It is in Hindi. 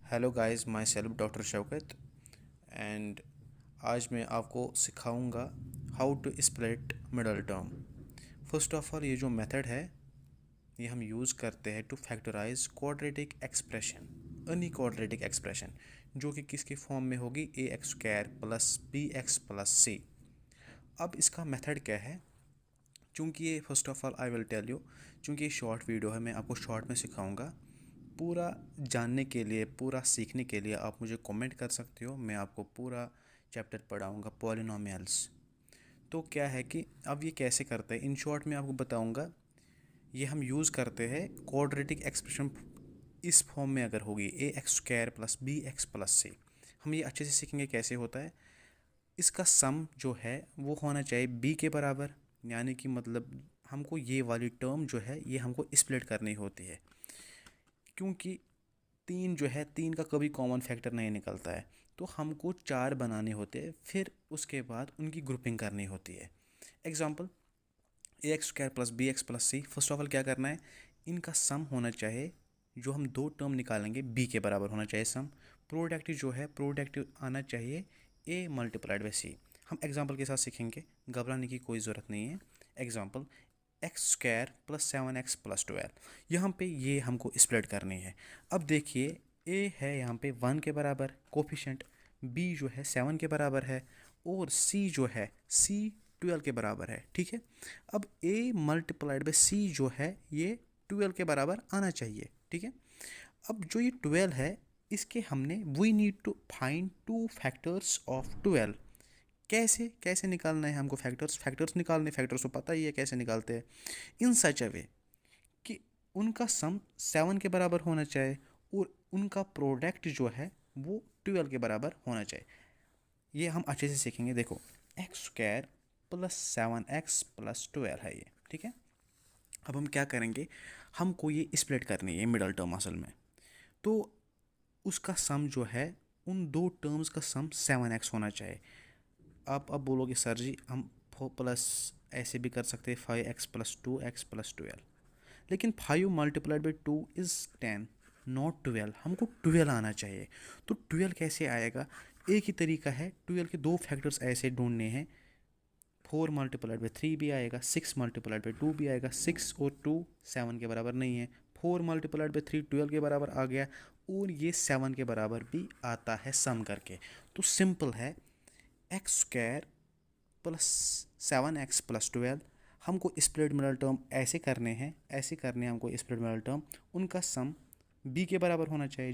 Hello guys, myself doctor Shaukat and आज मैं आपको सिखाऊंगा how to split middle term. First of all, ये जो मेथड है ये हम यूज़ करते हैं to factorise quadratic expression, any quadratic expression जो कि किसके फॉर्म में होगी, ए x square plus B x plus c. अब इसका मेथड क्या है? चूँकि ये first of all I will tell you, चूँकि ये शॉर्ट वीडियो है मैं आपको शॉर्ट में सिखाऊंगा। पूरा जानने के लिए, पूरा सीखने के लिए आप मुझे कमेंट कर सकते हो, मैं आपको पूरा चैप्टर पढ़ाऊंगा पॉलिनोमियल्स। तो क्या है कि अब ये कैसे करते हैं, इन शॉर्ट में आपको बताऊंगा। ये हम यूज़ करते हैं क्वाड्रेटिक एक्सप्रेशन इस फॉर्म में अगर होगी ए x square plus B x plus C, हम ये अच्छे से सीखेंगे कैसे होता है। इसका सम जो है वो होना चाहिए बी के बराबर, यानी कि मतलब हमको ये वाली टर्म जो है ये हमको स्प्लिट करनी होती है, क्योंकि तीन जो है, तीन का कभी कॉमन फैक्टर नहीं निकलता है, तो हमको चार बनाने होते हैं, फिर उसके बाद उनकी ग्रुपिंग करनी होती है। Example, A x square plus B x plus C, first of all क्या करना है, इनका सम होना चाहिए, जो हम दो टर्म निकालेंगे बी के बराबर होना चाहिए सम। प्रोडक्ट जो है, प्रोडक्ट आना चाहिए ए मल्टीप्लाइड बाई सी। हम एग्जाम्पल के साथ सीखेंगे, घबराने की कोई ज़रूरत नहीं है। Example, x square plus 7x plus 12, यहाँ पे ये हमको स्प्लिट करनी है। अब देखिए, ए है यहाँ पे 1 के बराबर कोफिशेंट, बी जो है 7 के बराबर है, और सी जो है सी 12 के बराबर है। ठीक है, अब ए मल्टीप्लाइड बाई सी जो है ये 12 के बराबर आना चाहिए। ठीक है, अब जो ये 12 है, इसके हमने we need to find two factors of 12। कैसे कैसे निकालना है हमको, फैक्टर्स निकालने, फैक्टर्स को पता ही है कैसे निकालते हैं। इन सच अ वे कि उनका सम 7 के बराबर होना चाहिए और उनका प्रोडक्ट जो है वो 12 के बराबर होना चाहिए। ये हम अच्छे से सीखेंगे। देखो, x square plus 7x plus 12 है ये। ठीक है, अब हम क्या करेंगे, हमको ये स्प्लिट करनी है मिडल टर्म असल में। तो उसका सम जो है, उन दो टर्म्स का सम 7x होना चाहिए। आप अब बोलोगे सर जी हम प्लस ऐसे भी कर सकते हैं 5x प्लस 2x प्लस 12, लेकिन 5 मल्टीप्लाइड बाई 2 इज़ 10, नॉट 12। हमको 12 आना चाहिए। तो 12 कैसे आएगा? एक ही तरीका है, 12 के दो फैक्टर्स ऐसे ढूंढने हैं। 4 मल्टीप्लाइड बाई 3 भी आएगा, 6 मल्टीप्लाइड बाई 2 भी आएगा। 6 और 2 7 के बराबर नहीं है, 4 मल्टीप्लाइड बाई 3 12 के बराबर आ गया, और ये 7 के बराबर भी आता है सम करके। तो सिंपल है, x square plus 7x plus 12, हमको स्प्लिट मिडल टर्म ऐसे करने हैं, ऐसे करने हैं हमको स्प्लिट मिडल टर्म, उनका सम b के बराबर होना चाहिए।